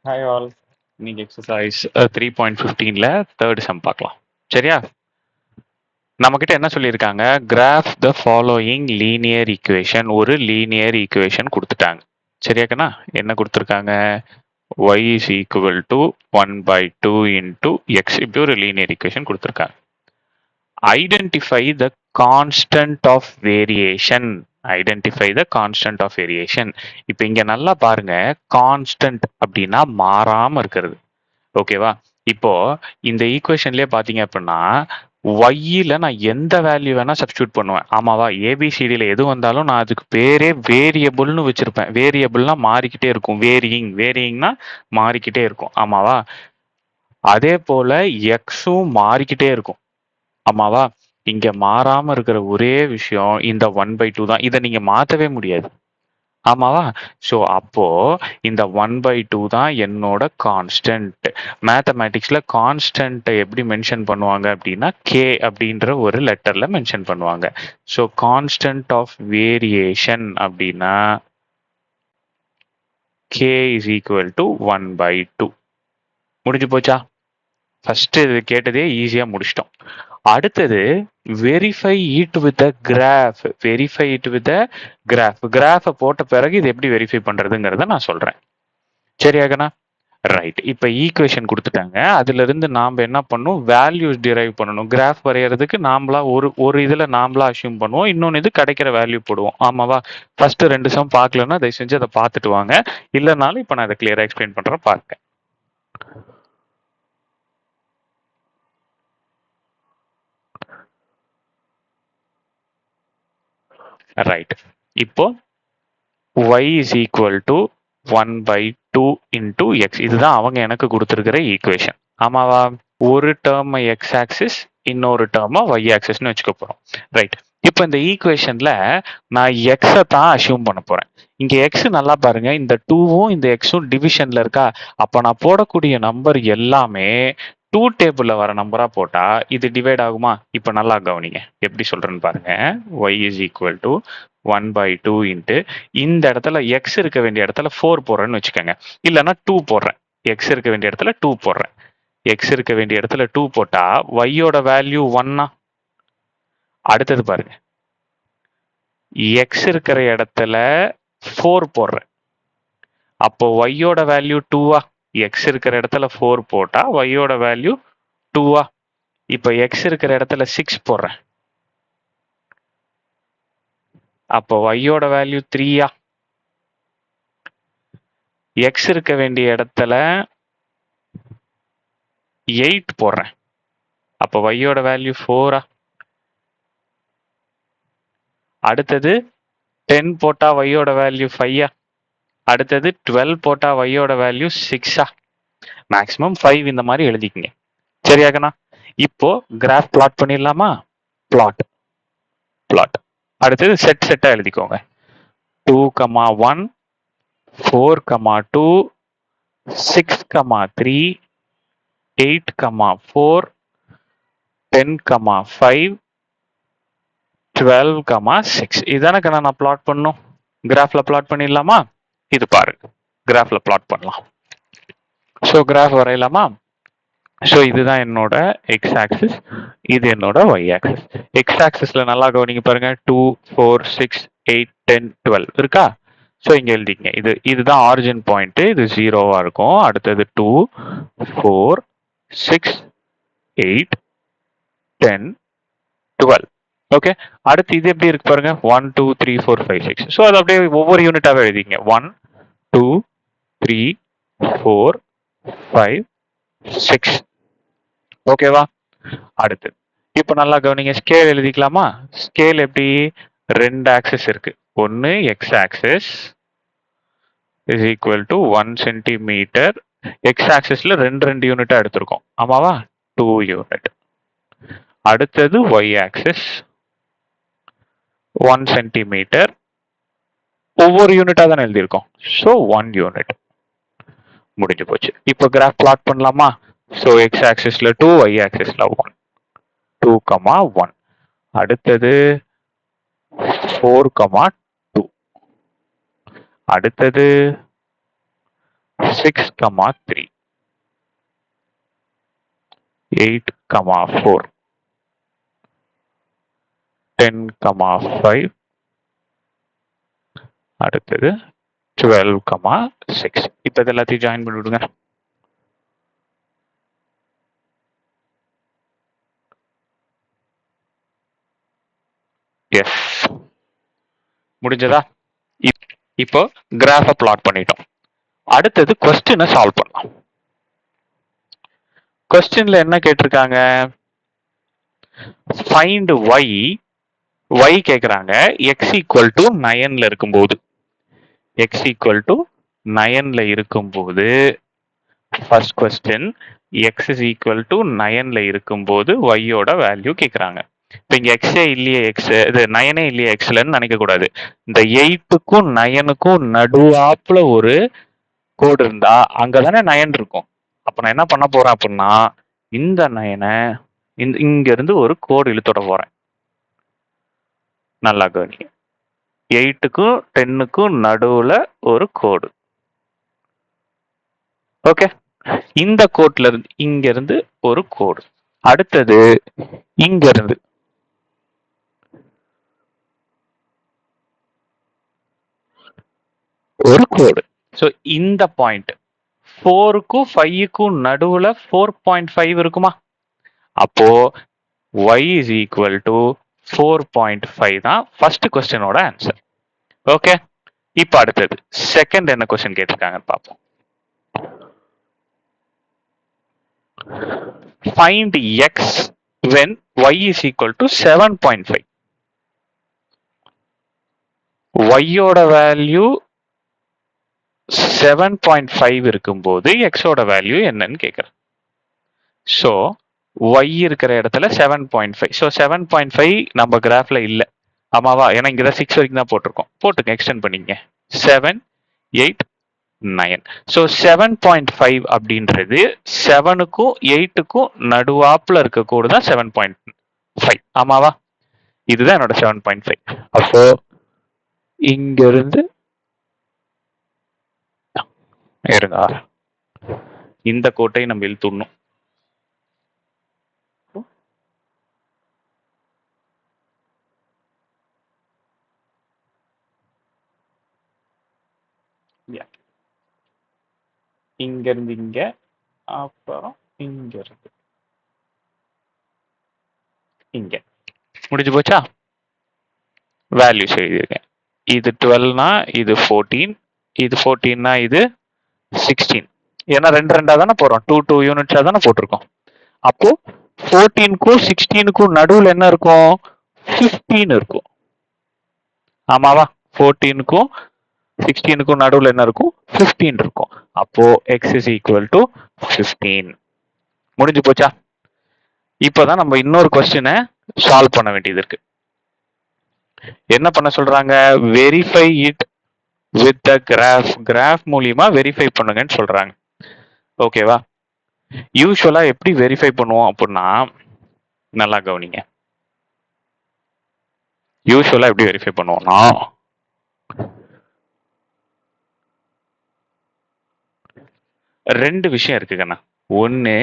Hi all. இன்னைக்கு exercise 3.15ல third sum பார்க்கலாம். சரியா? நம்மக்கிட்ட என்ன சொல்லியிருக்காங்க? Graph the following linear equation. ஒரு லீனியர் ஈக்குவேஷன் கொடுத்துட்டாங்க. சரியாக்கண்ணா? என்ன கொடுத்துருக்காங்க? y is equal to 1/2 into x. இப்படி ஒரு லீனியர் ஈக்குவேஷன் கொடுத்துருக்காங்க. Identify the constant of variation. Identify the constant of variation. இப்போ இங்க நல்லா பாருங்க, கான்ஸ்டன்ட் அப்படின்னா மாறாம இருக்கிறது. ஓகேவா? இப்போ இந்த ஈக்குவேஷன்லயே பாத்தீங்க அப்படின்னா ஒய்ல நான் எந்த வேல்யூ வேணா சப்ஸ்டியூட் பண்ணுவேன். ஆமாவா? ஏபிசிடியில் எது வந்தாலும் நான் அதுக்கு பேரே வேரியபிள்னு வச்சிருப்பேன். வேரியபிள்னா மாறிக்கிட்டே இருக்கும். வேரியிங்னா மாறிக்கிட்டே இருக்கும். ஆமாவா? அதே போல எக்ஸும் மாறிக்கிட்டே இருக்கும். ஆமாவா? இங்க மாறாம இருக்கிற ஒரே விஷயம் இந்த 1/2 தான். இதை நீங்க மாத்தவே முடியாது. ஆமாவா? ஸோ அப்போ இந்த 1/2 தான் என்னோட கான்ஸ்டன்ட். மேத்தமேட்டிக்ஸ்ல கான்ஸ்டன்ட்டை எப்படி மென்ஷன் பண்ணுவாங்க அப்படின்னா கே அப்படின்ற ஒரு லெட்டர்ல மென்ஷன் பண்ணுவாங்க. ஸோ கான்ஸ்டன்ட் ஆஃப் வேரியேஷன் அப்படின்னா கே இஸ் ஈக்குவல் டு 1/2. முடிஞ்சு போச்சா? ஃபர்ஸ்ட் இது கேட்டதே ஈஸியா முடிச்சிட்டோம். அடுத்தது verify it with a graph. Verify it with a graph. கிராஃபை போட்ட பிறகு இது எப்படி வெரிஃபை பண்றதுங்கிறத நான் சொல்றேன். சரியாகண்ணா? ரைட். இப்போ ஈக்குவேஷன் கொடுத்துட்டாங்க. அதுல இருந்து நாம என்ன பண்ணணும்? வேல்யூஸ் டிரைவ் பண்ணணும். கிராஃப் வரைகிறதுக்கு நாமளா ஒரு இதுல நாமளா அசியூம் பண்ணுவோம். இன்னொன்று இது கிடைக்கிற வேல்யூ போடுவோம். ஆமாவா? ஃபர்ஸ்ட் 2 சம் பார்க்கலன்னா தயவு செஞ்சு அதை பார்த்துட்டு வாங்க. இல்லைனாலும் இப்போ நான் அதை கிளியரா எக்ஸ்பிளைன் பண்றேன், பாருங்க. ரைட். இப்போ y is equal to 1/2 into x. இதுதான் அவங்க எனக்கு கொடுத்துருக்கிற ஈக்குவேஷன். ஆமாவா? ஒரு டேர்ம் x ஆக்சிஸ், இன்னொரு டேர்ம் y ஆக்சிஸ்னு வச்சுக்க போறோம். ரைட். இப்போ இந்த ஈக்குவேஷன்ல நான் எக்ஸை தான் அசியூம் பண்ண போறேன். இங்க எக்ஸ் நல்லா பாருங்க, இந்த 2வும் இந்த எக்ஸும் டிவிஷன்ல இருக்கா? அப்ப நான் போடக்கூடிய நம்பர் எல்லாமே 2 டேபிள்ல வர நம்பரா போட்டா இது டிவைட் ஆகுமா? இப்ப நல்லா கவனிங்க, எப்படி சொல்றேன்னு பாருங்க. y is equal to 1/2 into இந்த இடத்துல எக்ஸ் இருக்க வேண்டிய இடத்துல 4 போடுறேன்னு வச்சுக்கோங்க. இல்லைன்னா 2 போடுறேன். எக்ஸ் இருக்க வேண்டிய இடத்துல 2 போடுறேன். எக்ஸ் இருக்க வேண்டிய இடத்துல 2 போட்டா ஒய்யோட வேல்யூ 1. அடுத்தது பாருங்க, எக்ஸ் இருக்கிற இடத்துல 4 போடுறேன். அப்போ ஒய்யோட வேல்யூ 2. எக்ஸ் இருக்கிற இடத்துல 4 போட்டா ஒய்யோட வேல்யூ 2. இப்போ எக்ஸ் இருக்கிற இடத்துல 6 போடுறேன். அப்போ ஒய்யோட வேல்யூ 3. எக்ஸ் இருக்க வேண்டிய இடத்துல 8 போடுறேன். அப்போ ஒய்யோட வேல்யூ 4. அடுத்தது 10 போட்டா ஒய்யோட வேல்யூ 5. அடுத்தது 12 போட்டா ஒய்யோட வேல்யூ 6. மேக்ஸிமம் 5 இந்த மாதிரி எழுதிக்கங்க. சரியாகண்ணா? இப்போ கிராஃப் பிளாட் பண்ணிடலாமா? பிளாட். அடுத்தது செட்டா எழுதிக்கோங்க. 2, 1, 4, 2, 6, 3, 8, 4, 10, 5, 12, 6. இதானே நான் பிளாட் பண்ணும். கிராஃப்ல பிளாட் பண்ணிடலாமா? இது பாருங்க, கிராஃப்ல பிளாட் பண்ணலாம். ஸோ கிராஃப் வரையலாமா? ஸோ இதுதான் என்னோட எக்ஸ் ஆக்சிஸ், இது என்னோட ஒய் ஆக்சிஸ். எக்ஸ் ஆக்சிஸ்ல நல்லா கவனிங்க பாருங்க, 2, 4, 6, 8, 10, 12 இருக்கா? ஸோ இங்க எழுதிங்க. இதுதான் ஆரிஜின் பாயிண்ட். இது 0வா இருக்கும். அடுத்தது 2, 4, 6, 8, 10, 12. ஓகே. அடுத்து இது எப்படி இருக்கு பாருங்க, 1, 2, 3, 4, 5, 6. ஸோ அது அப்படியே ஒவ்வொரு யூனிட்டாவே எழுதிங்க. 1, 2, 3, 4, 5, 6. ஓகேவா? அடுத்து இப்போ நல்லா கவனிங்க, ஸ்கேல் எழுதிக்கலாமா? ஸ்கேல் எப்படி? 2 ஆக்சிஸ் இருக்கு. ஒன்னு x axis is equal to 1 centimetre. X ஆக்சிஸ்ல 2 யூனிட்டா எடுத்திருக்கோம். ஆமாவா? 2 யூனிட். அடுத்தது ஒய் ஆக்சிஸ் 1 சென்டிமீட்டர். ஒவ்வொரு யூனிட்டா தானே எழுதியிருக்கோம். So 1 unit. முடிஞ்சு போச்சு. இப்போ கிராஃப் பிளாட் பண்ணலாமா? ஸோ எக்ஸ் ஆக்சிஸ்ல 2, ஒய் ஆக்சிஸ்ல 1. 2, 1. அடுத்தது 4, 2. அடுத்தது 6, 3, 8, 4, 10, 5, அடுத்தது 12, 6. இப்போ இது எல்லாத்தையும் ஜாயின் பண்ணி விடுங்க. எஸ், முடிஞ்சதா? இப்போ கிராஃபை பிளாட் பண்ணிட்டோம். அடுத்தது கொஸ்டினை சால்வ் பண்ணலாம். கொஸ்டின்ல என்ன கேட்டிருக்காங்க? ஃபைண்ட் y கேக்குறாங்க x ஈக்குவல் டு 9ல இருக்கும்போது. x ஈக்குவல் டு 9ல இருக்கும்போது first question x is equal to 9ல இருக்கும்போது y யோட வேல்யூ கேக்குறாங்க. இப்போ இங்க x இல்லையே, இது 9 இல்லையே xலன்னு நினைக்க கூடாது. இந்த 8க்கும் 9க்கும் நடுவாப்புல ஒரு கோடு இருந்தா அங்கதானே 9 இருக்கும். அப்ப நான் என்ன பண்ண போறேன் அப்படின்னா, இந்த 9 இங்க இருந்து ஒரு கோடு இழுத்துட போறேன். நல்லா கவனி. 8க்கும் 10க்கும் நடுவுல ஒரு கோடு. ஓகே, இந்த கோட்ல இருந்து இங்க இருந்து ஒரு கோடு, அடுத்தது இங்க இருந்து ஒரு கோடு. சோ இந்த பாயிண்ட் 4க்கும் 5க்கும் நடுவுல 4.5 இருக்குமா? அப்போ y is equal to 4.5 தான் ஃபர்ஸ்ட் கொஸ்டினோட ஆன்சர். ஓகே, இப்போ அடுத்தது செகண்ட் என்ன கொஸ்டின் கேட்டிருக்காங்கன்னு பார்ப்போம். Find x when y is equal to 7.5. y யோட வேல்யூ 7.5 இருக்கும்போது x ஓட வேல்யூ என்னன்னு கேட்குறேன். ஸோ y இருக்கிற இடத்துல 7.5. ஸோ 7.5 நம்ம கிராஃப்ல இல்லை, ஆமாவா? ஏன்னா இங்கே தான் 6 வரைக்கும் தான் போட்டிருக்கோம். போட்டுங்க, எக்ஸ்டெண்ட் பண்ணிங்க. 7, 8, 9. ஸோ 7.5 அப்படின்றது 7க்கும் 8க்கும் நடுவாப்புல இருக்க கோடு தான் 7.5, ஆமாவா? இதுதான் என்னோட 7.5. அப்போ இங்க இருந்து இருங்க, இந்த கோட்டை நம்ம இழுத்துடணும். இங்க இருந்து இங்க, அப்புறம் இங்க இருந்து இங்க. முடிஞ்சு போச்சா? வேல்யூஸ் எழுதியிருக்கேன். இது 12னா இது 14, இது 14னா இது 16. ஏன்னா 2 தானே போறோம், 2 யூனிட்ஸா தானே போட்டிருக்கோம். அப்போ 14க்கும் 16க்கும் நடுவுல என்ன இருக்கும்? 15 இருக்கும், ஆமாவா? 14க்கும் 16க்கும் நடுவுல என்ன இருக்கும்? 15 இருக்கும். அப்போ x is equal to 15. முடிஞ்சு போச்சா? இப்பதான் நம்ம இன்னொரு கொஸ்டினை சால்வ் பண்ண வேண்டியது இருக்கு. என்ன பண்ண சொல்றாங்க? Verify it with the graph மூலியமா வெரிஃபை பண்ணுங்கன்னு சொல்றாங்க. ஓகேவா? யூஸ்வலா எப்படி வெரிஃபை பண்ணுவோம் அப்படின்னா, நல்லா கவனிங்க. யூஸ்வலா எப்படி வெரிஃபை பண்ணுவோம்னா, ரெண்டு விஷயம் இருக்குங்கண்ணா. ஒன்னு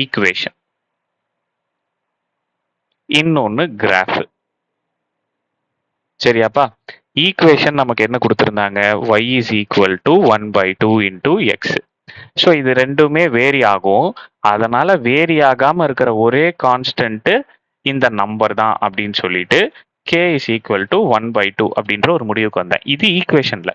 ஈக்குவேஷன், இன்னொன்னு கிராஃப். சரியாப்பா? ஈக்குவேஷன் நமக்கு என்ன கொடுத்திருந்தாங்க? y is equal to 1/2 into x. So இது ரெண்டுமே வேரி ஆகும். அதனால வேரி ஆகாம இருக்கிற ஒரே கான்ஸ்டன்ட் இந்த நம்பர் தான் அப்படின்னு சொல்லிட்டு k is equal to 1/2 அப்படின்ற ஒரு முடிவுக்கு வந்தேன். இது ஈக்குவேஷன்ல.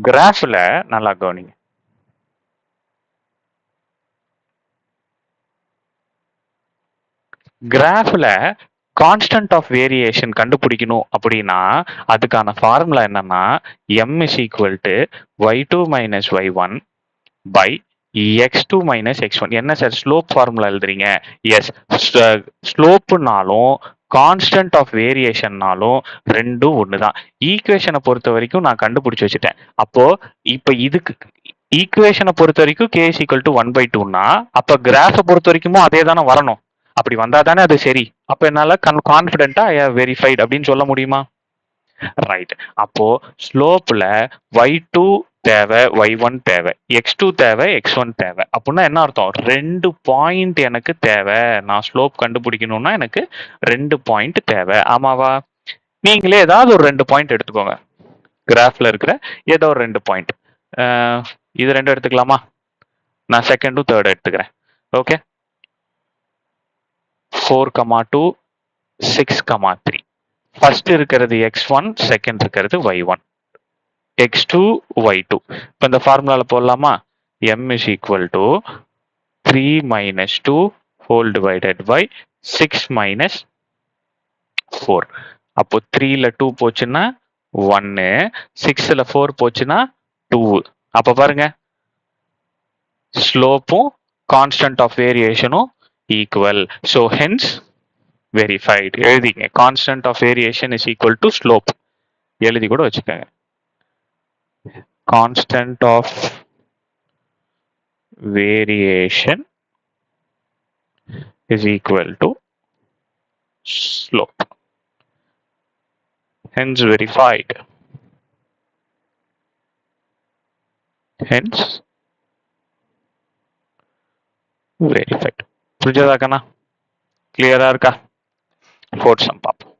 கிராஃப்ல நல்லா கவனிங்க. கிராஃப்ல கான்ஸ்டன்ட் ஆஃப் வேரியேஷன் கண்டுபிடிக்கணும் அப்படின்னா அதுக்கான ஃபார்முலா என்னன்னா, m is equal to y2 minus y1 by x2 minus x1. என்ன சார் ஸ்லோப் ஃபார்முலா எழுதுறீங்க? எஸ், ஸ்லோப்புனாலும் கான்ஸ்டன்ட் ஆஃப் வேரியேஷன்னாலும் ரெண்டும் ஒண்ணுதான். ஈக்குவேஷனை பொறுத்த வரைக்கும் நான் கண்டுபிடிச்சு வச்சுட்டேன். அப்போ இப்ப இதுக்கு ஈக்குவேஷனை பொறுத்த வரைக்கும் k is equal to 1/2னா அப்ப கிராஃபை பொறுத்த வரைக்கும் அதே தானே வரணும். அப்படி வந்தா தானே அது சரி. அப்ப என்னால கான்பிடென்ட்டா வெரிஃபைட் அப்படின்னு சொல்ல முடியுமா? ரைட். அப்போ ஸ்லோப்ல y2 தேவை, y1 தேவை, x2 தேவை, x1 தேவை. அப்படின்னா என்ன அர்த்தம்? 2 பாயிண்ட் எனக்கு தேவை. நான் ஸ்லோப் கண்டுபிடிக்கணும்னா எனக்கு 2 பாயிண்ட் தேவை. ஆமாவா? நீங்களே ஏதாவது ஒரு 2 பாயிண்ட் எடுத்துக்கோங்க. கிராஃப்ல இருக்கிற ஏதோ ஒரு 2 பாயிண்ட். இது 2 எடுத்துக்கலாமா? நான் செகண்டும் தேர்ட் எடுத்துக்கிறேன். ஓகே. 4,2, 6,3. ஃபர்ஸ்ட் இருக்கிறது x1, செகண்ட் இருக்கிறது y1, x2, y2. இப்போ இந்த ஃபார்முலால போடலாமா? m is equal to 3 minus 2 whole divided by 6 minus 4. அப்போ 3ல 2 போச்சுன்னா 1, 6ல 4 போச்சுன்னா 2. அப்ப பாருங்க, ஸ்லோப்பும் கான்ஸ்டன்ட் ஆஃப் வேரியேஷனும் ஈக்குவல். So hence verified. எழுதிங்க, constant of variation is equal to slope. எழுதி கூட வச்சுக்கோங்க. Constant of variation is equal to slope. Hence verified. Hence verified. புரிஞ்சதா கண்ணா? கிளியரா இருக்கா? ஃபோர்த் சம் பார்ப்போம்.